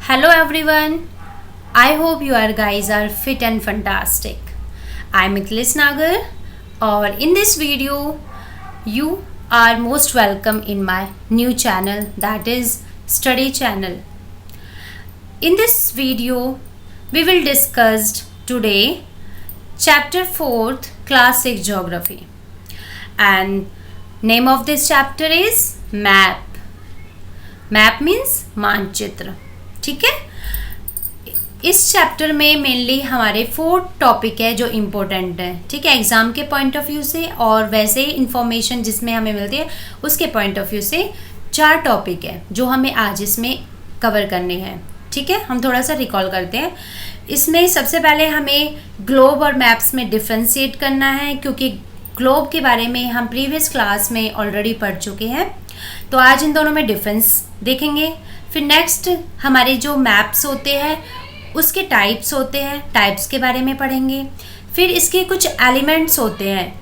Hello everyone. I hope you are guys are fit and fantastic. I'm Miklis Nagar or in this video you are most welcome in my new channel, that is Study channel. In this video we will discuss today chapter 4th class 6 geography, and name of this chapter is map. Map means मानचित्र. ठीक है, इस chapter में mainly हमारे 4 topic है जो important है. ठीक है, एग्ज़ाम के पॉइंट ऑफ व्यू से और वैसे इंफॉर्मेशन जिसमें हमें मिलती है उसके पॉइंट ऑफ व्यू से 4 टॉपिक है जो हमें आज इसमें कवर करने हैं. ठीक है, हम थोड़ा सा रिकॉल करते हैं. इसमें सबसे पहले हमें ग्लोब और मैप्स में डिफ्रेंशिएट करना है, क्योंकि ग्लोब के बारे में हम प्रीवियस क्लास में ऑलरेडी पढ़ चुके हैं. तो आज इन दोनों में डिफरेंस देखेंगे. फिर नेक्स्ट हमारे जो मैप्स होते हैं उसके टाइप्स होते हैं, टाइप्स के बारे में पढ़ेंगे. फिर इसके कुछ एलिमेंट्स होते हैं.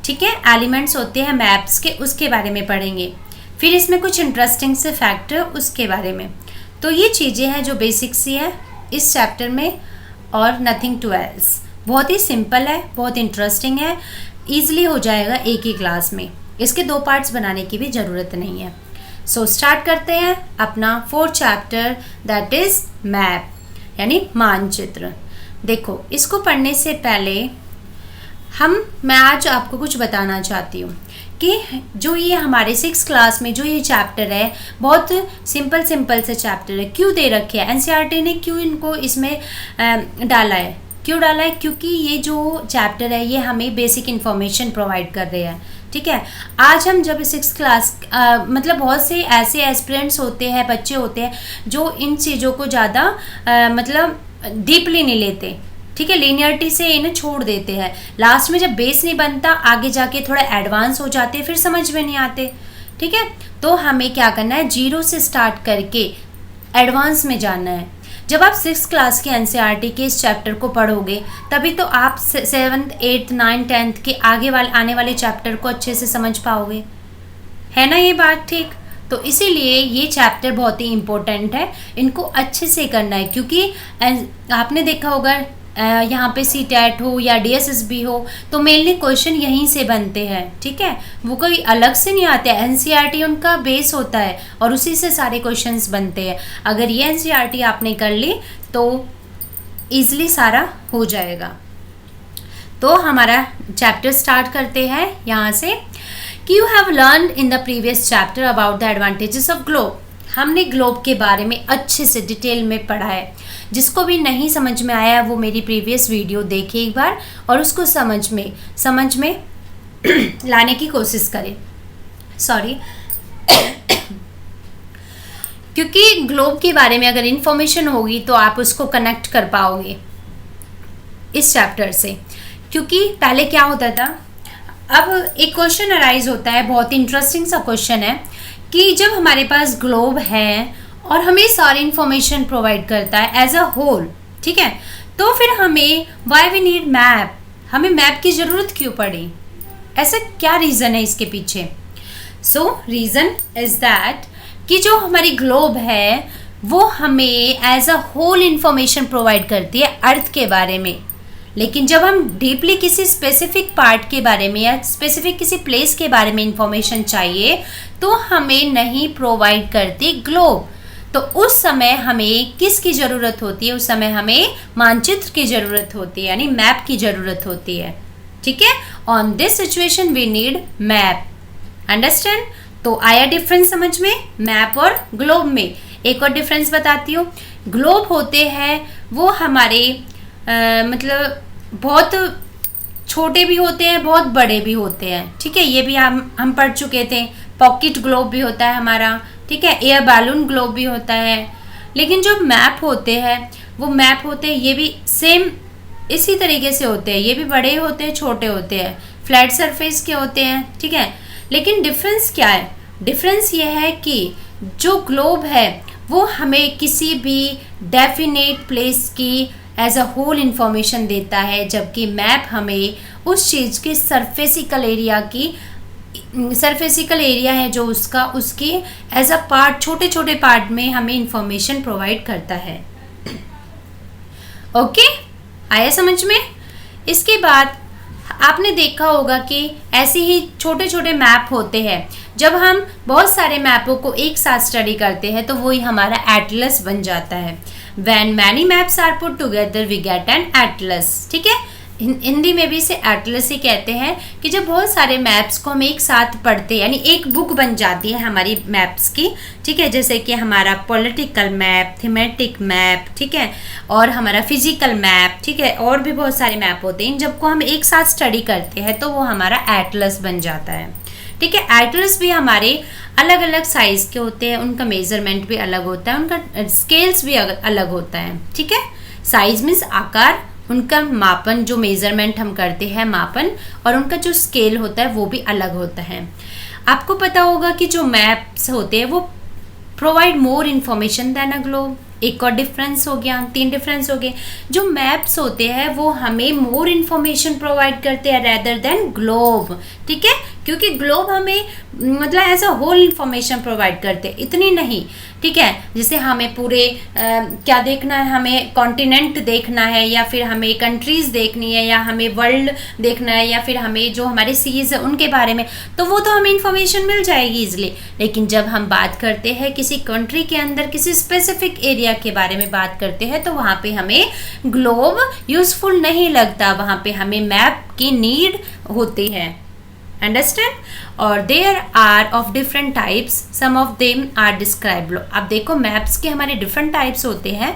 ठीक है, एलिमेंट्स होते हैं मैप्स के, उसके बारे में पढ़ेंगे. फिर इसमें कुछ इंटरेस्टिंग से फैक्टर उसके बारे में. तो ये चीज़ें हैं जो बेसिक सी है इस चैप्टर में और नथिंग टू एल्स. बहुत ही सिंपल है, बहुत इंटरेस्टिंग है, ईजिली हो जाएगा एक ही क्लास में. इसके 2 पार्ट्स बनाने की भी ज़रूरत नहीं है. सो स्टार्ट करते हैं अपना 4th chapter, that is map यानी मानचित्र. देखो, इसको पढ़ने से पहले मैं आज आपको कुछ बताना चाहती हूँ कि जो ये हमारे 6th क्लास में जो ये चैप्टर है बहुत सिंपल से चैप्टर है. क्यों दे रखे हैं एनसीईआरटी ने, क्यों इनको इसमें डाला है, क्यों डाला है? क्योंकि ये जो चैप्टर है ये हमें बेसिक इन्फॉर्मेशन प्रोवाइड कर रहे हैं. ठीक है, आज हम जब 6th क्लास मतलब बहुत से ऐसे एस्पिरेंट्स होते हैं, बच्चे होते हैं जो इन चीज़ों को ज़्यादा मतलब डीपली नहीं लेते. ठीक है, लीनियरिटी से इन्हें छोड़ देते हैं. लास्ट में जब बेस नहीं बनता आगे जाके थोड़ा एडवांस हो जाते, फिर समझ में नहीं आते. ठीक है, तो हमें क्या करना है, 0 से स्टार्ट करके एडवांस में जाना है. जब आप 6th क्लास के एनसीईआरटी के इस चैप्टर को पढ़ोगे तभी तो आप 7th 8th 9th 10th के आने वाले चैप्टर को अच्छे से समझ पाओगे. है ना ये बात? ठीक, तो इसीलिए ये चैप्टर बहुत ही इम्पोर्टेंट है, इनको अच्छे से करना है. क्योंकि आपने देखा होगा यहाँ पे CTET हो या DSSB हो तो मेनली क्वेश्चन यहीं से बनते हैं. ठीक है, वो कोई अलग से नहीं आते. एनसीईआरटी उनका बेस होता है और उसी से सारे क्वेश्चंस बनते हैं. अगर ये एनसीईआरटी आपने कर ली तो ईजिली सारा हो जाएगा. तो हमारा चैप्टर स्टार्ट करते हैं यहाँ से कि you have learn in the previous chapter about the advantages of globe. हमने ग्लोब के बारे में अच्छे से डिटेल में पढ़ा है. जिसको भी नहीं समझ में आया वो मेरी प्रीवियस वीडियो देखे एक बार और उसको समझ में लाने की कोशिश करें. सॉरी क्योंकि ग्लोब के बारे में अगर इन्फॉर्मेशन होगी तो आप उसको कनेक्ट कर पाओगे इस चैप्टर से. क्योंकि पहले क्या होता था, अब एक क्वेश्चन अराइज होता है, बहुत इंटरेस्टिंग सा क्वेश्चन है कि जब हमारे पास ग्लोब है और हमें सारी इन्फॉर्मेशन प्रोवाइड करता है एज अ होल, ठीक है, तो फिर हमें व्हाई वी नीड मैप, हमें मैप की ज़रूरत क्यों पड़ी? ऐसा क्या रीज़न है इसके पीछे? सो रीज़न इज़ दैट कि जो हमारी ग्लोब है वो हमें as a whole information provide करती है अर्थ के बारे में. लेकिन जब हम डीपली किसी स्पेसिफिक पार्ट के बारे में या स्पेसिफिक किसी प्लेस के बारे में इंफॉर्मेशन चाहिए तो हमें नहीं प्रोवाइड करती ग्लोब. तो उस समय हमें किसकी ज़रूरत होती है? उस समय हमें मानचित्र की ज़रूरत होती है, यानी मैप की ज़रूरत होती है. ठीक है, on this situation we need map. Understand? तो आया डिफरेंस समझ में मैप और ग्लोब में. एक और डिफरेंस बताती हूँ. ग्लोब होते हैं वो हमारे मतलब बहुत छोटे भी होते हैं, बहुत बड़े भी होते हैं. ठीक है, ये भी हम पढ़ चुके थे. पॉकेट ग्लोब भी होता है हमारा. ठीक है, एयर बैलून ग्लोब भी होता है. लेकिन जो मैप होते हैं वो मैप होते हैं ये भी सेम इसी तरीके से होते हैं. ये भी बड़े होते हैं, छोटे होते हैं, फ्लैट सरफेस के होते हैं. ठीक है, लेकिन डिफरेंस क्या है? डिफरेंस ये है कि जो ग्लोब है वो हमें किसी भी डेफिनेट प्लेस की एज अ होल इंफॉर्मेशन देता है, जबकि मैप हमें उस चीज़ के सरफेसिकल एरिया की सरफेसिकल एरिया है जो उसका, उसके एज अ पार्ट, छोटे छोटे पार्ट में हमें इंफॉर्मेशन प्रोवाइड करता है। ओके, आया समझ में? इसके बाद आपने देखा होगा कि ऐसे ही छोटे छोटे मैप होते हैं। जब हम बहुत सारे मैपों को एक साथ स्टडी करते हैं तो वही हमारा एटलस बन जाता है। When many maps are put together we get an atlas। ठीक है, हिंदी में भी इसे एटलस ही कहते हैं कि जब बहुत सारे मैप्स को हम एक साथ पढ़ते हैं, यानी एक बुक बन जाती है हमारी मैप्स की। ठीक है, जैसे कि हमारा पॉलिटिकल मैप, थीमेटिक मैप, ठीक है, और हमारा फिजिकल मैप, ठीक है, और भी बहुत सारे मैप होते हैं। जब को हम एक साथ स्टडी करते हैं तो वो हमारा एटलस बन जाता है। ठीक है, एटलस भी हमारे अलग अलग साइज़ के होते हैं, उनका मेजरमेंट भी अलग होता है, उनका स्केल्स भी अलग होता है। ठीक है, साइज मीन्स आकार, उनका मापन, जो मेजरमेंट हम करते हैं मापन, और उनका जो स्केल होता है वो भी अलग होता है। आपको पता होगा कि जो मैप्स होते हैं वो provide more information than a globe. एक और डिफरेंस हो गया, 3 डिफरेंस हो गए। जो मैप्स होते हैं वो हमें मोर इन्फॉर्मेशन प्रोवाइड करते हैं रेदर देन ग्लोब। ठीक है, क्योंकि ग्लोब हमें मतलब as a whole information provide करते हैं, इतनी नहीं। ठीक है, जैसे हमें पूरे क्या देखना है, हमें कॉन्टिनेंट देखना है, या फिर हमें कंट्रीज़ देखनी है, या हमें वर्ल्ड देखना है, या फिर हमें जो हमारे सीज है उनके बारे में, तो वो तो हमें इन्फॉर्मेशन मिल जाएगी ईजिली। लेकिन जब हम बात करते हैं किसी कंट्री के अंदर किसी स्पेसिफिक एरिया के बारे में बात करते हैं तो वहाँ पे हमें ग्लोब यूजफुल नहीं लगता, वहाँ पे हमें मैप की नीड होती है। अंडरस्टैंड? और there are of different types, some of them are describe. अब देखो मैप्स के हमारे डिफरेंट टाइप्स होते हैं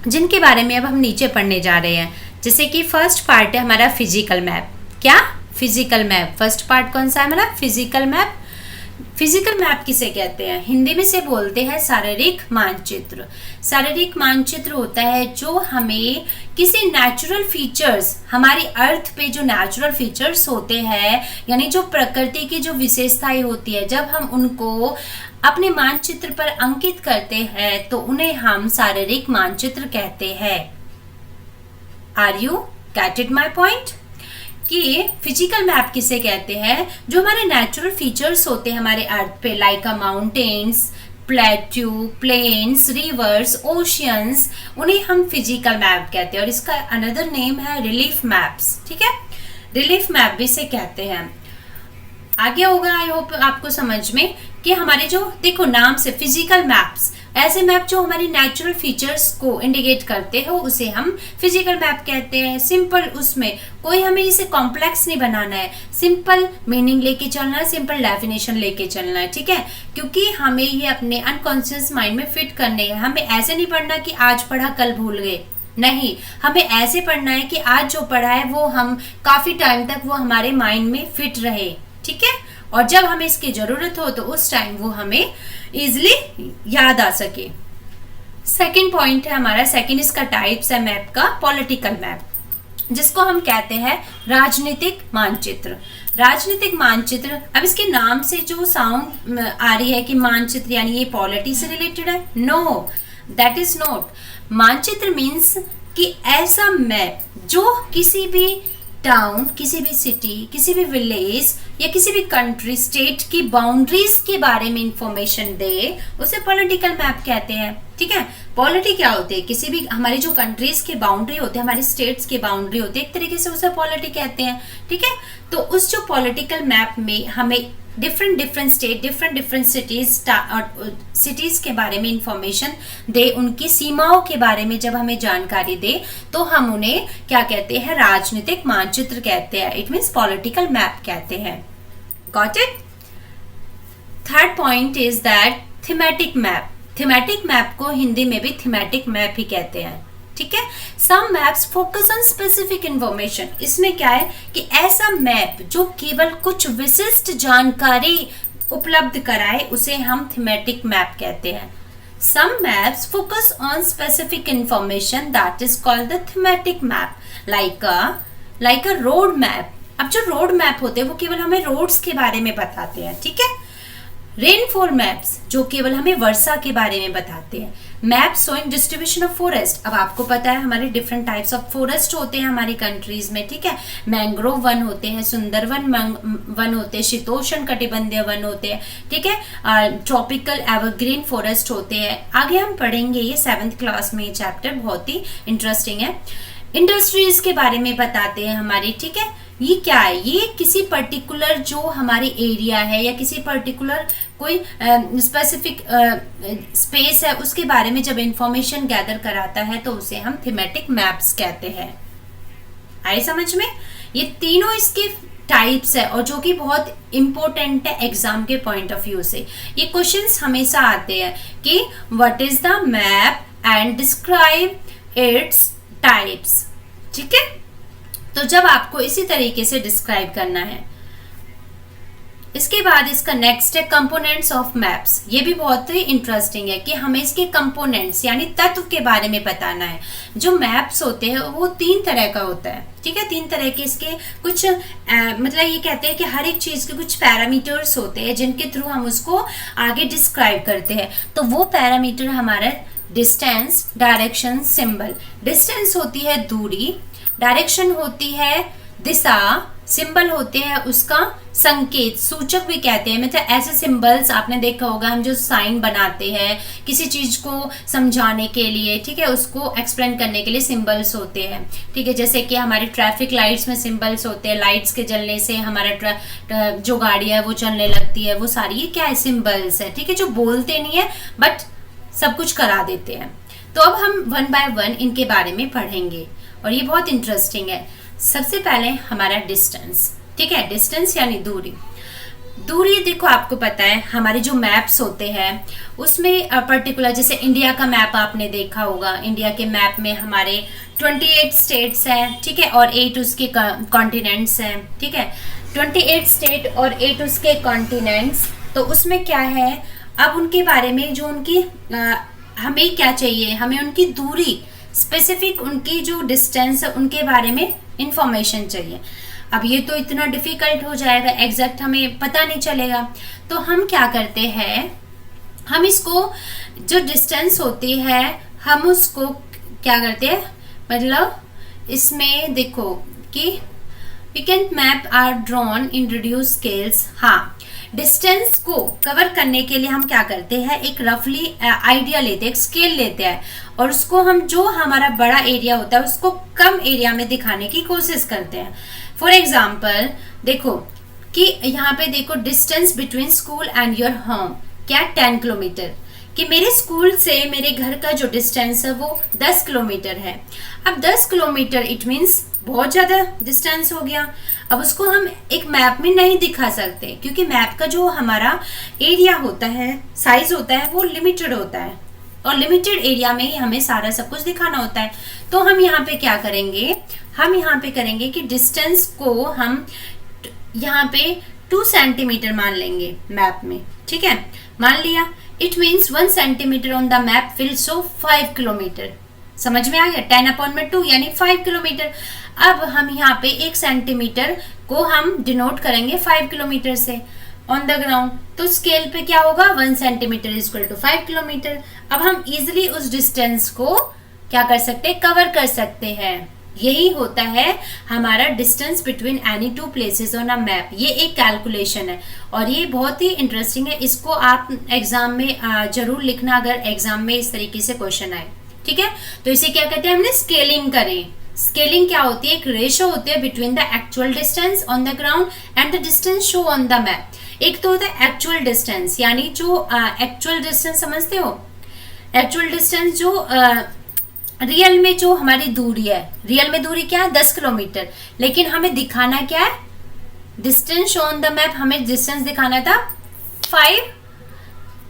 जिनके बारे में अब हम नीचे पढ़ने जा रहे हैं। जैसे कि फर्स्ट पार्ट है हमारा फिजिकल मैप। क्या? Physical map. फर्स्ट पार्ट कौन सा है हमारा? Physical map. फिजिकल मैप किसे कहते हैं? हिंदी में से बोलते हैं शारीरिक मानचित्र। शारीरिक मानचित्र होता है जो हमें किसी नेचुरल फीचर्स, हमारी अर्थ पे जो नेचुरल फीचर्स होते हैं, यानी जो प्रकृति की जो विशेषताएं होती है, जब हम उनको अपने मानचित्र पर अंकित करते हैं तो उन्हें हम शारीरिक मानचित्र कहते हैं। Are you get my point? कि फिजिकल मैप किसे कहते हैं? जो हमारे नेचुरल फीचर्स होते हैं हमारे अर्थ पे, like a mountains, plateau, plains, rivers, oceans, उन्हें हम फिजिकल मैप कहते हैं। और इसका अनदर नेम है रिलीफ मैप्स। ठीक है, रिलीफ मैप भी इसे कहते हैं। आगे होगा, आई होप आपको समझ में, कि हमारे जो देखो नाम से फिजिकल मैप्स, ऐसे मैप जो हमारी नेचुरल फीचर्स को इंडिकेट करते हो उसे हम फिजिकल मैप कहते हैं। सिंपल, उसमें कोई हमें इसे कॉम्प्लेक्स नहीं बनाना है, सिंपल मीनिंग लेके चलना है, सिंपल डेफिनेशन लेके चलना है। ठीक है, क्योंकि हमें ये अपने अनकॉन्शियस माइंड में फिट करने हैं। हमें ऐसे नहीं पढ़ना कि आज पढ़ा कल भूल गए, नहीं, हमें ऐसे पढ़ना है कि आज जो पढ़ा है वो हम काफी टाइम तक वो हमारे माइंड में फिट रहे। ठीक है, और जब हमें इसकी जरूरत हो तो उस टाइम वो हमें इजिली याद आ सके। सेकंड पॉइंट है हमारा, सेकंड इसका टाइप्स है मैप का, पॉलिटिकल मैप, जिसको हम कहते हैं राजनीतिक मानचित्र। राजनीतिक मानचित्र, अब इसके नाम से जो साउंड आ रही है कि मानचित्र यानी ये पॉलिटी से रिलेटेड है, नो, दैट इज नॉट। मानचित्र मीन्स कि ऐसा मैप जो किसी भी टाउन, किसी भी सिटी, किसी भी विलेज या किसी भी कंट्री, स्टेट की बाउंड्रीज के बारे में इंफॉर्मेशन दे, उसे पॉलिटिकल मैप कहते हैं। ठीक है, पॉलिटी क्या होती है? किसी भी हमारी जो कंट्रीज के बाउंड्री होते हैं, हमारी स्टेट्स की बाउंड्री होती है, एक तरीके से उसे पॉलिटी कहते हैं। ठीक है, तो उस जो पॉलिटिकल मैप में हमें डिफरेंट स्टेट, डिफरेंट सिटीज के बारे में इंफॉर्मेशन दे, उनकी सीमाओं के बारे में जब हमें जानकारी दे तो हम उन्हें क्या कहते हैं? राजनीतिक मानचित्र कहते हैं। इट मीन्स पॉलिटिकल मैप कहते हैं। Got it? Third point is that thematic map. Thematic map को हिंदी में भी थीमेटिक मैप ही कहते हैं। ठीक है, some maps focus on specific information. इसमें क्या है कि ऐसा मैप जो केवल कुछ विशिष्ट जानकारी उपलब्ध कराए उसे हम थीमेटिक मैप कहते हैं। Some maps focus on specific information, that is called the thematic map, like a road map. अब जो रोड मैप होते हैं वो केवल हमें रोड्स के बारे में बताते हैं। ठीक है, रेनफॉल मैप्स जो केवल हमें वर्षा के बारे में बताते हैं। Map showing distribution of forest. अब आपको पता है हमारे डिफरेंट टाइप्स ऑफ फॉरेस्ट होते हैं हमारी कंट्रीज में, ठीक है। मैंग्रोव वन होते हैं, सुंदरवन वन होते हैं, शीतोष्ण कटिबंधीय वन होते हैं, ठीक है, ट्रॉपिकल एवरग्रीन फॉरेस्ट होते हैं। आगे हम पढ़ेंगे ये 7th क्लास में, ये चैप्टर बहुत ही इंटरेस्टिंग है। इंडस्ट्रीज के बारे में बताते हैं हमारी, ठीक है। ये क्या है, ये किसी पर्टिकुलर जो हमारी एरिया है या किसी पर्टिकुलर कोई स्पेसिफिक स्पेस है उसके बारे में जब इंफॉर्मेशन गैदर कराता है तो उसे हम थीमेटिक मैप्स कहते हैं। आए समझ में? ये तीनों इसके टाइप्स है और जो कि बहुत इंपॉर्टेंट है एग्जाम के पॉइंट ऑफ व्यू से। ये क्वेश्चंस हमेशा आते हैं कि what is the map and describe its types, ठीक है। तो जब आपको इसी तरीके से डिस्क्राइब करना है, इसके बाद इसका नेक्स्ट है कंपोनेंट्स ऑफ मैप्स। ये भी बहुत ही इंटरेस्टिंग है कि हमें इसके कंपोनेंट्स यानी तत्व के बारे में बताना है। जो मैप्स होते हैं वो 3 तरह का होता है, ठीक है। 3 तरह के इसके कुछ मतलब ये कहते हैं कि हर एक चीज के कुछ पैरामीटर्स होते हैं जिनके थ्रू हम उसको आगे डिस्क्राइब करते हैं। तो वो पैरामीटर हमारा डिस्टेंस, डायरेक्शन, सिंबल। डिस्टेंस होती है दूरी, डायरेक्शन होती है दिशा, सिंबल होते हैं उसका संकेत, सूचक भी कहते हैं। मतलब ऐसे सिंबल्स आपने देखा होगा, हम जो साइन बनाते हैं किसी चीज को समझाने के लिए, ठीक है, उसको एक्सप्लेन करने के लिए सिंबल्स होते हैं, ठीक है। जैसे कि हमारे ट्रैफिक लाइट्स में सिंबल्स होते हैं, लाइट्स के जलने से हमारा जो गाड़ी है वो चलने लगती है, वो सारी ये क्या है, सिंबल्स है, ठीक है, जो बोलते नहीं है बट सब कुछ करा देते हैं। तो अब हम 1 बाय 1 इनके बारे में पढ़ेंगे और ये बहुत इंटरेस्टिंग है। सबसे पहले हमारा डिस्टेंस, ठीक है। डिस्टेंस यानी दूरी। दूरी देखो आपको पता है हमारे जो मैप्स होते हैं उसमें पर्टिकुलर, जैसे इंडिया का मैप आपने देखा होगा, इंडिया के मैप में हमारे 28 स्टेट्स हैं, ठीक है, और 8 उसके कॉन्टिनेंट्स हैं, ठीक है। 28 स्टेट और 8 उसके कॉन्टिनेंट्स। तो उसमें क्या है, अब उनके बारे में जो उनकी हमें क्या चाहिए, हमें उनकी दूरी, स्पेसिफिक उनकी जो डिस्टेंस है उनके बारे में इंफॉर्मेशन चाहिए। अब ये तो इतना डिफिकल्ट हो जाएगा, एग्जैक्ट हमें पता नहीं चलेगा। तो हम क्या करते हैं, हम इसको जो डिस्टेंस होती है हम उसको क्या करते हैं, मतलब इसमें देखो कि we can map are drawn in reduce scales. हाँ, डिस्टेंस को कवर करने के लिए हम क्या करते हैं, एक रफली आइडिया लेते हैं, एक स्केल लेते हैं और उसको हम जो हमारा बड़ा एरिया होता है उसको कम एरिया में दिखाने की कोशिश करते हैं। फॉर एग्जाम्पल देखो कि यहाँ पे देखो distance between school and your home क्या 10 किलोमीटर, कि मेरे स्कूल से मेरे घर का जो डिस्टेंस है वो 10 किलोमीटर है। अब 10 किलोमीटर इट मीन्स बहुत ज़्यादा डिस्टेंस हो गया। अब उसको हम एक मैप में नहीं दिखा सकते क्योंकि मैप का जो हमारा एरिया होता है, साइज होता है, वो लिमिटेड होता है और लिमिटेड एरिया में ही हमें सारा सब कुछ दिखाना होता है। तो हम यहाँ पे क्या करेंगे, हम यहाँ पे करेंगे कि डिस्टेंस को हम यहाँ पे 2 सेंटीमीटर मान लेंगे मैप में, ठीक है। मान लिया, it means 1 centimetre on the map will show 5 kilometre. समझ में आ गया, 10/2 यानी 5 किलोमीटर। अब हम यहाँ पे 1 सेंटीमीटर को हम डिनोट करेंगे 5 किलोमीटर से ऑन द ग्राउंड। तो स्केल पे क्या होगा, 1 सेंटीमीटर इक्वल टू 5 किलोमीटर। अब हम इजिली उस डिस्टेंस को क्या कर सकते हैं, कवर कर सकते हैं। यही होता है हमारा distance between any 2 places on a map. ये एक कैलकुलेशन है और ये बहुत ही इंटरेस्टिंग है। इसको आप एग्जाम में जरूर लिखना अगर एग्जाम में इस तरीके से क्वेश्चन आए, ठीक है। तो इसे क्या कहते हैं, हमने स्केलिंग करें। स्केलिंग क्या होती है, एक रेशो होती है between the actual distance on the ground and the distance show on the map. एक तो होता है एक्चुअल डिस्टेंस, यानी जो एक्चुअल डिस्टेंस समझते हो, एक्चुअल डिस्टेंस जो रियल में जो हमारी दूरी है, रियल में दूरी क्या है 10 किलोमीटर, लेकिन हमें दिखाना क्या है, distance show on the map, हमें डिस्टेंस दिखाना था 5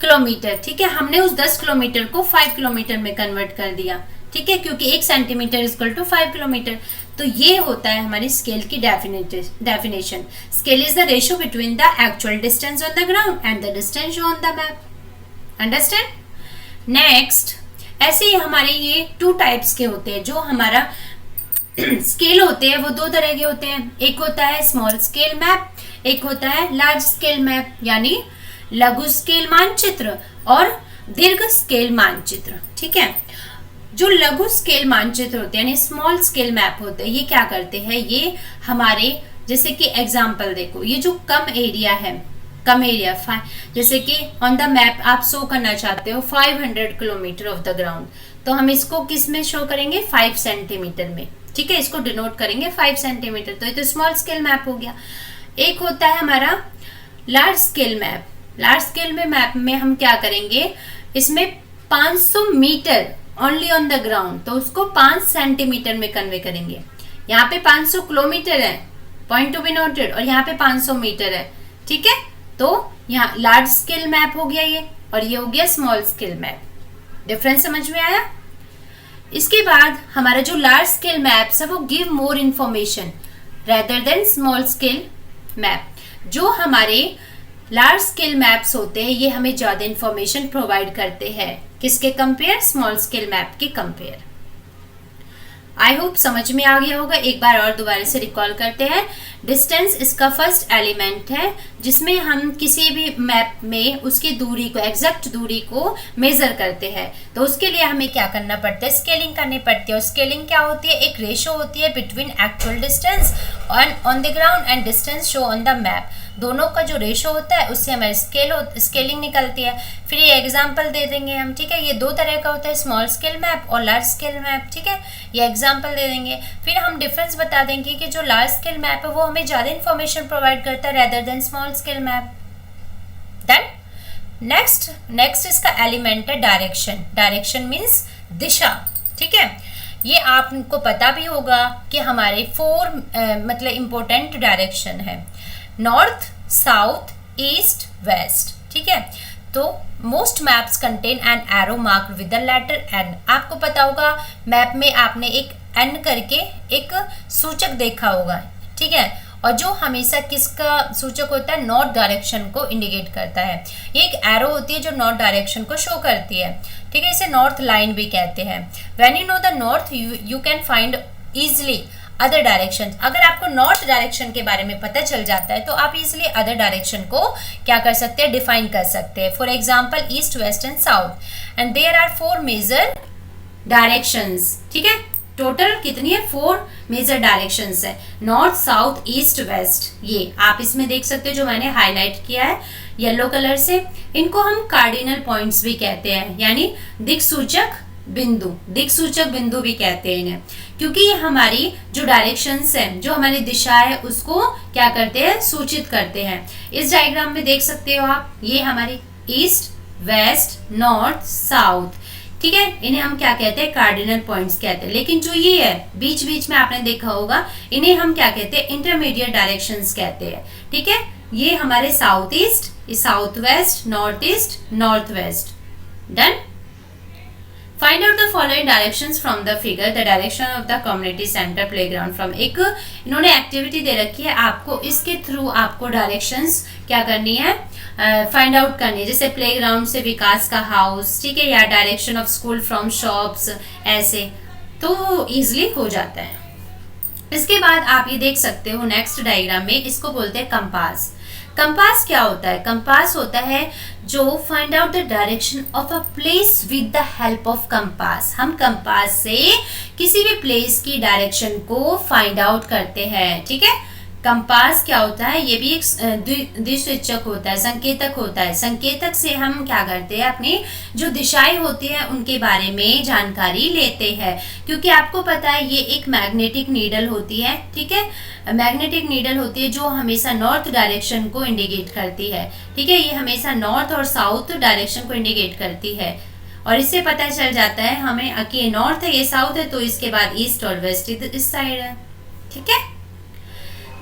किलोमीटर, ठीक है। हमने उस 10 किलोमीटर को 5 किलोमीटर में कन्वर्ट कर दिया, ठीक है, क्योंकि 1 सेंटीमीटर इक्वल टू 5 किलोमीटर। तो ये होता है हमारी स्केल की definition. Scale is the ratio between the actual distance on the ground and the distance show on the map. Understand. Next, ऐसे ही हमारे ये 2 टाइप्स के होते हैं। जो हमारा स्केल होते हैं वो 2 तरह के होते हैं। एक होता है स्मॉल स्केल मैप, एक होता है लार्ज स्केल मैप, यानी लघु स्केल मानचित्र और दीर्घ स्केल मानचित्र, ठीक है। जो लघु स्केल मानचित्र होते हैं यानी स्मॉल स्केल मैप होते हैं, ये क्या करते हैं, ये हमारे जैसे कि एग्जाम्पल देखो, ये जो कम एरिया है, कम एरिया जैसे कि ऑन द मैप आप शो करना चाहते हो 500 किलोमीटर ऑफ द ग्राउंड, तो हम इसको किस में शो करेंगे, 5 सेंटीमीटर में, ठीक है। इसको डिनोट करेंगे 5 सेंटीमीटर, तो ये तो स्मॉल स्केल मैप हो गया। एक होता है हमारा large scale map. Large scale में मैप में हम क्या करेंगे, इसमें 500 meter only on the ground, तो उसको 5 सेंटीमीटर में कन्वे करेंगे। यहाँ पे 500 किलोमीटर है, पॉइंट टू बी नोटेड, और यहाँ पे 500 मीटर है, ठीक है। तो यहाँ लार्ज स्केल मैप हो गया ये, और ये हो गया स्मॉल स्केल मैप। डिफरेंस समझ में आया। इसके बाद हमारा जो लार्ज स्केल मैप्स है वो give more information rather than small scale map. जो हमारे लार्ज स्केल मैप्स होते हैं ये हमें ज्यादा इंफॉर्मेशन प्रोवाइड करते हैं, किसके कंपेयर, स्मॉल स्केल मैप के कंपेयर। आई होप समझ में आ गया होगा। एक बार और दोबारा से रिकॉल करते हैं। डिस्टेंस इसका फर्स्ट एलिमेंट है जिसमें हम किसी भी मैप में उसकी दूरी को, एग्जैक्ट दूरी को मेजर करते हैं। तो उसके लिए हमें क्या करना पड़ता है, स्केलिंग करनी पड़ती है। और स्केलिंग क्या होती है, एक रेशो होती है between actual distance on the ground and distance show on the map. दोनों का जो रेशो होता है उससे हमारी स्केलिंग निकलती है। फिर ये एग्जाम्पल दे देंगे हम, ठीक है। ये दो तरह का होता है, स्मॉल स्केल मैप और लार्ज स्केल मैप, ठीक है। ये एग्जाम्पल दे देंगे, फिर हम डिफरेंस बता देंगे कि जो लार्ज स्केल मैप है वो हमें ज़्यादा इंफॉर्मेशन प्रोवाइड करता है rather than small scale map. Then next इसका एलिमेंट है डायरेक्शन। डायरेक्शन मीन्स दिशा, ठीक है। ये आपको पता भी होगा कि हमारे 4 मतलब इम्पोर्टेंट डायरेक्शन है, नॉर्थ, साउथ, ईस्ट, वेस्ट, ठीक है। तो most maps contain an arrow mark with the letter N. आपको पता होगा मैप में आपने एक एन करके एक सूचक देखा होगा, ठीक है। और जो हमेशा किसका सूचक होता है, नॉर्थ डायरेक्शन को इंडिकेट करता है। ये एक एरो होती है जो नॉर्थ डायरेक्शन को शो करती है, ठीक है। इसे नॉर्थ लाइन भी कहते हैं। When you know the north you can find easily other direction. अगर आपको नॉर्थ डायरेक्शन के बारे में पता चल जाता है तो आप इजिली अदर डायरेक्शन को क्या कर सकते हैं, डिफाइन कर सकते हैं। For example east, west and south, and there are 4 major directions, ठीक है। टोटल कितनी है, 4 मेजर डायरेक्शंस है, नॉर्थ, साउथ, ईस्ट, वेस्ट। ये आप इसमें देख सकते हो जो मैंने हाईलाइट किया है येलो कलर से। इनको हम कार्डिनल पॉइंट्स भी कहते हैं, यानी दिक्सूचक बिंदु, दिक्सूचक बिंदु भी कहते हैं इन्हें, क्योंकि ये हमारी जो डायरेक्शंस है, जो हमारी दिशा है, उसको क्या करते हैं, सूचित करते हैं। इस डायग्राम में देख सकते हो आप, ये हमारी ईस्ट, वेस्ट, नॉर्थ, साउथ, ठीक है। इन्हें हम क्या कहते हैं, कार्डिनल पॉइंट्स कहते हैं। लेकिन जो ये है बीच बीच में आपने देखा होगा, इन्हें हम क्या कहते हैं, इंटरमीडिएट डायरेक्शंस कहते हैं, ठीक है। ये हमारे south east, south west, north east, north west. Done. Find out the following directions from the figure. The direction of the community center playground from, एक इन्होंने एक्टिविटी दे रखी है आपको, इसके थ्रू आपको डायरेक्शंस क्या करनी है, फाइंड आउट करनी है। जैसे प्लेग्राउंड से विकास का हाउस, ठीक है, या direction of school from shops, ऐसे तो इजिली हो जाता है। इसके बाद आप ये देख सकते हो नेक्स्ट डायग्राम में, इसको बोलते हैं कंपास। कंपास क्या होता है, कंपास होता है जो find out the direction of a place with the help of compass. हम कंपास से किसी भी प्लेस की डायरेक्शन को फाइंड आउट करते हैं, ठीक है। कंपास क्या होता है, ये भी एक दिक्सूचक होता है, संकेतक होता है। संकेतक से हम क्या करते हैं, अपनी जो दिशाएं होती हैं उनके बारे में जानकारी लेते हैं, क्योंकि आपको पता है ये एक मैग्नेटिक नीडल होती है, ठीक है। मैग्नेटिक नीडल होती है जो हमेशा नॉर्थ डायरेक्शन को इंडिकेट करती है, ठीक है। ये हमेशा नॉर्थ और साउथ डायरेक्शन को इंडिकेट करती है, और इससे पता चल जाता है हमें कि ये नॉर्थ है, ये साउथ है, तो इसके बाद ईस्ट और वेस्ट इस साइड है, ठीक है।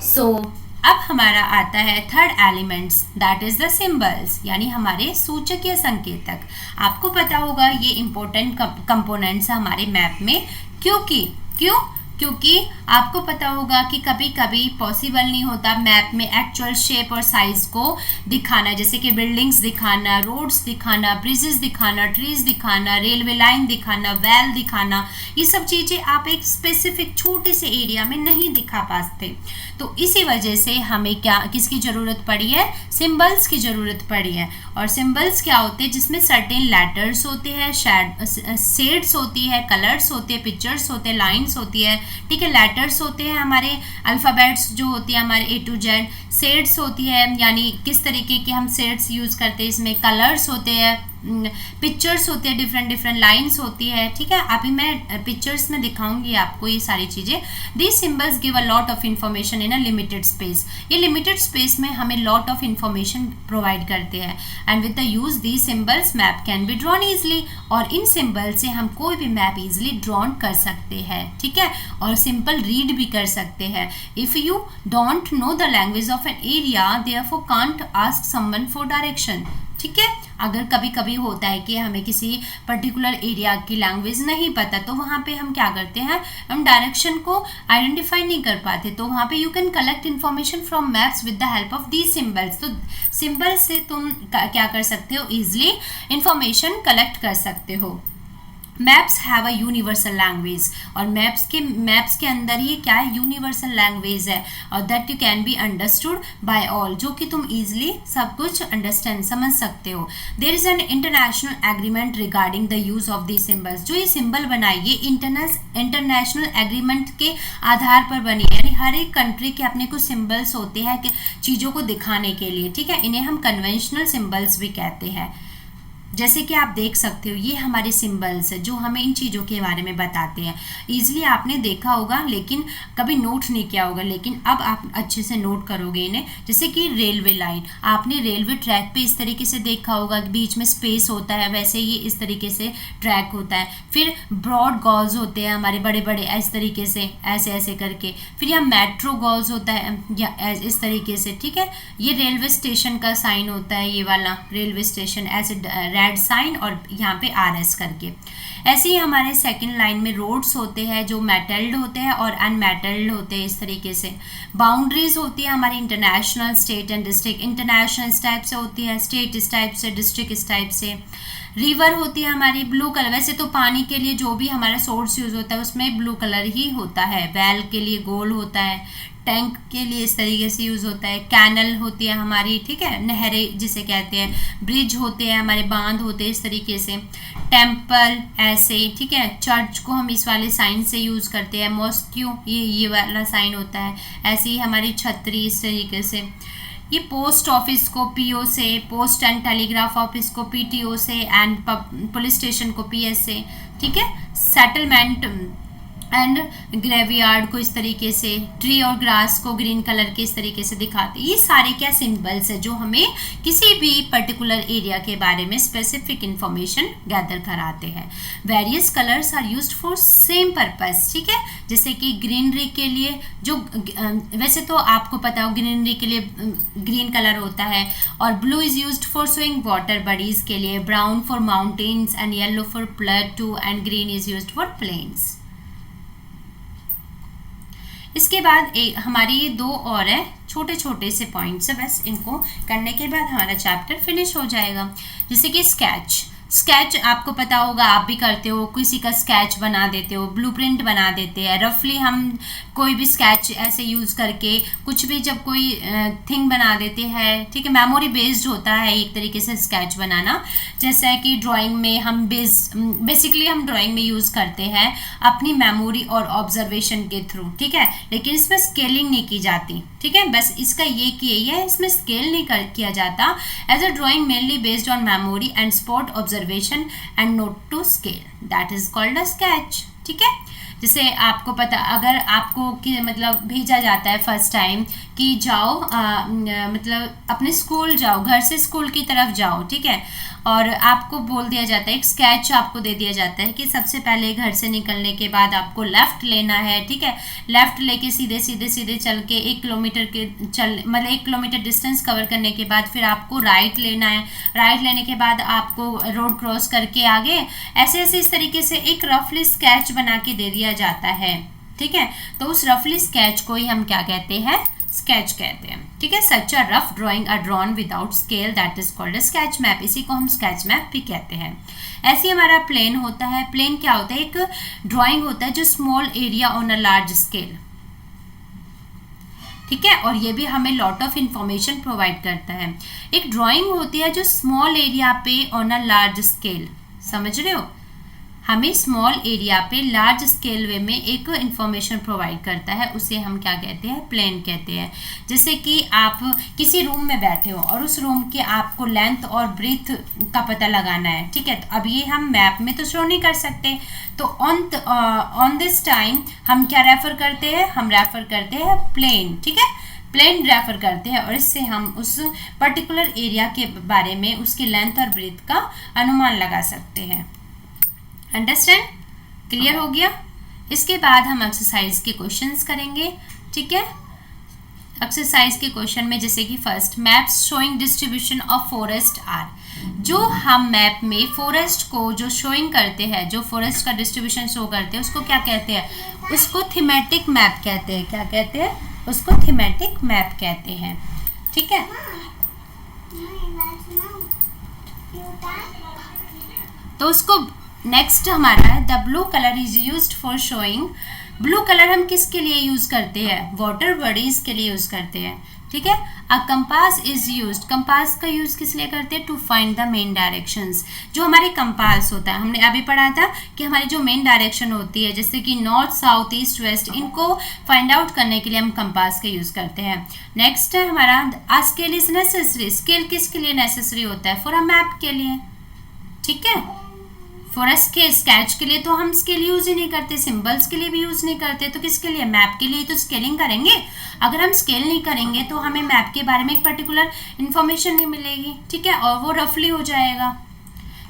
सो अब हमारा आता है third elements, that is the symbols, यानी हमारे सूचक या संकेतक। आपको पता होगा ये इंपॉर्टेंट कंपोनेंट्स है हमारे मैप में, क्योंकि आपको पता होगा कि कभी कभी पॉसिबल नहीं होता मैप में एक्चुअल शेप और साइज को दिखाना, जैसे कि बिल्डिंग्स दिखाना, रोड्स दिखाना, ब्रिजेस दिखाना, ट्रीज दिखाना, रेलवे लाइन दिखाना, वेल दिखाना, ये सब चीज़ें आप एक स्पेसिफिक छोटे से एरिया में नहीं दिखा पाते। तो इसी वजह से हमें किसकी ज़रूरत पड़ी है, सिंबल्स की ज़रूरत पड़ी है। और सिंबल्स क्या होते हैं, जिसमें सर्टेन लेटर्स होते हैं, शेड्स होती है, कलर्स होते हैं, पिक्चर्स होते हैं, लाइन्स होती है, ठीक है। लेटर्स होते हैं हमारे अल्फ़ाबेट्स जो होती है हमारे A to Z, शेड्स होती है यानी किस तरीके के हम शेड्स यूज़ करते हैं, इसमें कलर्स होते हैं, पिक्चर्स होते हैं, डिफरेंट लाइंस होती है, ठीक है। अभी मैं पिक्चर्स में दिखाऊंगी आपको ये सारी चीज़ें। These symbols give a lot of information in a limited space. ये लिमिटेड स्पेस में हमें लॉट ऑफ इन्फॉर्मेशन प्रोवाइड करते हैं। And with the use these symbols map can be drawn easily. और इन सिंबल से हम कोई भी मैप ईजिली ड्रॉन कर सकते हैं, ठीक है, और सिंपल रीड भी कर सकते हैं। If you don't know the language of an area therefore can't ask someone for direction, ठीक है। अगर कभी कभी होता है कि हमें किसी पर्टिकुलर एरिया की लैंग्वेज नहीं पता, तो वहाँ पे हम क्या करते हैं, हम डायरेक्शन को आइडेंटिफाई नहीं कर पाते, तो वहाँ पे you can collect information from maps with the help of these symbols. तो सिंबल्स से तुम क्या कर सकते हो, ईजिली इन्फॉर्मेशन कलेक्ट कर सकते हो। Maps have a universal language. और मैप्स के अंदर ही क्या है, यूनिवर्सल लैंग्वेज है, और that you can be understood by all, जो कि तुम इजीली सब कुछ अंडरस्टैंड समझ सकते हो। There is an international agreement regarding the use of the symbols. जो ये सिंबल बनाई ये इंटरनेशनल एग्रीमेंट के आधार पर बनी है, यानी हर एक कंट्री के अपने कुछ सिंबल्स होते हैं चीज़ों को दिखाने के लिए, ठीक है। इन्हें हम कन्वेंशनल सिंबल्स भी कहते हैं। जैसे कि आप देख सकते हो ये हमारे सिंबल्स है जो हमें इन चीज़ों के बारे में बताते हैं। ईजिली आपने देखा होगा लेकिन कभी नोट नहीं किया होगा, लेकिन अब आप अच्छे से नोट करोगे इन्हें। जैसे कि रेलवे लाइन, आपने रेलवे ट्रैक पे इस तरीके से देखा होगा कि बीच में स्पेस होता है, वैसे ही इस तरीके से ट्रैक होता है। फिर ब्रॉड गॉज होते हैं हमारे बड़े बड़े, इस तरीके से ऐसे ऐसे करके। फिर यहाँ मेट्रो गॉज होता है या इस तरीके से, ठीक है। ये रेलवे स्टेशन का साइन होता है, ये वाला रेलवे स्टेशन ऐसे रेड साइन और यहाँ पे RS करके। ऐसे ही हमारे सेकंड लाइन में रोड्स होते हैं जो मेटल्ड होते हैं और अनमेटल्ड होते हैं, इस तरीके से। बाउंड्रीज होती है हमारी international, state and district. International इस टाइप से होती है, स्टेट इस टाइप से, डिस्ट्रिक्ट इस टाइप से। रिवर होती है हमारी ब्लू कलर, वैसे तो पानी के लिए जो भी हमारा सोर्स यूज होता है उसमें ब्लू कलर ही होता है। वेल के लिए गोल होता है, टैंक के लिए इस तरीके से यूज़ होता है। कैनल होती है हमारी, ठीक है, नहरें जिसे कहते हैं। ब्रिज होते हैं हमारे, बांध होते हैं इस तरीके से। टेम्पल ऐसे, ठीक है। चर्च को हम इस वाले साइन से यूज़ करते हैं। मॉस्क्यू ये वाला साइन होता है। ऐसे ही हमारी छतरी इस तरीके से। ये पोस्ट ऑफिस को PO से, पोस्ट एंड टेलीग्राफ ऑफिस को PTO से, एंड पुलिस स्टेशन को PS से, ठीक है। सेटलमेंट एंड ग्रेवयार्ड को इस तरीके से, ट्री और ग्रास को ग्रीन कलर के इस तरीके से दिखाते हैं। ये सारे क्या सिंबल्स है जो हमें किसी भी पर्टिकुलर एरिया के बारे में स्पेसिफिक इंफॉर्मेशन गैदर कराते हैं। Various colours are used for same purpose, ठीक है। जैसे कि ग्रीनरी के लिए जो वैसे तो आपको पता हो ग्रीनरी के लिए ग्रीन कलर होता है, और blue is used for swing water bodies के लिए, brown for mountains and yellow for plateau, and green is used for plains. इसके बाद हमारी ये दो और है छोटे छोटे से पॉइंट्स है, बस इनको करने के बाद हमारा चैप्टर फिनिश हो जाएगा। जैसे कि स्केच आपको पता होगा, आप भी करते हो, किसी का स्केच बना देते हो, ब्लूप्रिंट बना देते हैं। रफली हम कोई भी स्केच ऐसे यूज़ करके कुछ भी जब कोई थिंग बना देते हैं, ठीक है। मेमोरी बेस्ड होता है एक तरीके से स्केच बनाना। जैसा कि ड्राइंग में हम बेसिकली हम ड्राइंग में यूज़ करते हैं अपनी मेमोरी और ऑब्जर्वेशन के थ्रू, ठीक है। लेकिन इसमें स्केलिंग नहीं की जाती, ठीक है। बस इसका ये कि है इसमें स्केल नहीं किया जाता। As a drawing mainly based on memory and spot observation and not to scale, that is called a sketch, ठीक है। जैसे आपको पता, अगर आपको कि मतलब भेजा जाता है फर्स्ट टाइम कि जाओ मतलब अपने स्कूल जाओ, घर से स्कूल की तरफ जाओ, ठीक है, और आपको बोल दिया जाता है, एक स्केच आपको दे दिया जाता है कि सबसे पहले घर से निकलने के बाद आपको लेफ़्ट लेना है, ठीक है। लेफ़्ट लेके सीधे सीधे सीधे चल के 1 किलोमीटर के मतलब 1 किलोमीटर डिस्टेंस कवर करने के बाद फिर आपको राइट लेना है। राइट लेने के बाद आपको रोड क्रॉस करके आगे ऐसे ऐसे इस तरीके से एक रफली स्केच बना के दे दिया जाता है, ठीक है, तो उस रफली स्केच को ही हम क्या कहते हैं, स्केच कहते हैं। ठीक है, such a rough drawing a drawn without scale that is called a sketch map, इसी को हम स्केच मैप भी कहते हैं। ऐसे हमारा प्लेन होता है। प्लेन क्या होता है, एक ड्राइंग होता है जो small area on a large scale. ठीक है, और ये भी हमें लॉट ऑफ इंफॉर्मेशन प्रोवाइड करता है। एक ड्राइंग होती है जो स्मॉल एरिया पे ऑन अ लार्ज स्केल, समझ रहे हो, हमें स्मॉल एरिया पे लार्ज स्केल वे में एक इंफॉर्मेशन प्रोवाइड करता है, उसे हम क्या कहते हैं, प्लेन कहते हैं। जैसे कि आप किसी रूम में बैठे हो और उस रूम के आपको लेंथ और ब्रीथ का पता लगाना है। ठीक है, तो अब ये हम मैप में तो शो नहीं कर सकते, तो ऑन दिस टाइम हम क्या रेफर करते हैं, हम रेफर करते हैं प्लेन। ठीक है, प्लेन रेफर करते हैं और इससे हम उस पर्टिकुलर एरिया के बारे में उसकी लेंथ और ब्रीथ का अनुमान लगा सकते हैं। अंडरस्टैंड, क्लियर हो गया। इसके बाद हम एक्सरसाइज के क्वेश्चंस करेंगे। ठीक है, एक्सरसाइज के क्वेश्चन में जैसे कि first, maps showing distribution of forest are, जो हम मैप में फॉरेस्ट को जो शोइंग करते हैं, जो फॉरेस्ट का डिस्ट्रीब्यूशन शो करते हैं, उसको क्या कहते हैं, उसको थीमेटिक मैप कहते हैं। क्या कहते हैं, उसको थीमेटिक मैप कहते हैं। ठीक है, तो उसको नेक्स्ट हमारा है the blue colour is used for showing. Blue colour हम किसके लिए यूज करते हैं, वाटर बॉडीज के लिए यूज करते हैं। ठीक है, a compass is used, compass का यूज किस लिए करते हैं, to find the main directions. जो हमारे कंपास होता है, हमने अभी पढ़ा था कि हमारी जो मेन डायरेक्शन होती है, जैसे कि नॉर्थ, साउथ, ईस्ट, वेस्ट, इनको फाइंड आउट करने के लिए हम कंपास का यूज करते हैं। नेक्स्ट है हमारा आ स्केल इज नेसेसरी, स्केल किसके लिए नेसेसरी होता है, फॉर अ मैप के लिए। ठीक है, फॉरेस्ट के स्केच के लिए तो हम स्केल यूज ही नहीं करते, सिंबल्स के लिए भी यूज नहीं करते, तो किसके लिए, मैप के लिए तो स्केलिंग करेंगे। अगर हम स्केल नहीं करेंगे तो हमें मैप के बारे में एक पर्टिकुलर इन्फॉर्मेशन नहीं मिलेगी। ठीक है, और वो रफली हो जाएगा।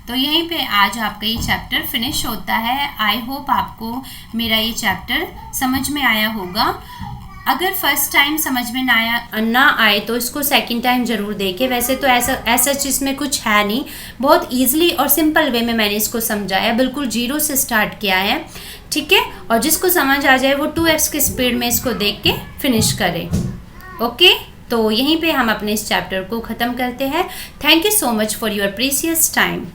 तो यहीं पे आज आपका ये चैप्टर फिनिश होता है। आई होप आपको मेरा ये चैप्टर समझ में आया होगा। अगर फर्स्ट टाइम समझ में ना आए तो इसको सेकंड टाइम ज़रूर देखें। वैसे तो ऐसा चीज़ में कुछ है नहीं, बहुत इजीली और सिंपल वे में मैंने इसको समझाया, बिल्कुल जीरो से स्टार्ट किया है। ठीक है, और जिसको समझ आ जाए वो 2x की स्पीड में इसको देख के फिनिश करे। ओके, तो यहीं पे हम अपने इस चैप्टर को ख़त्म करते हैं। Thank you so much for your precious time.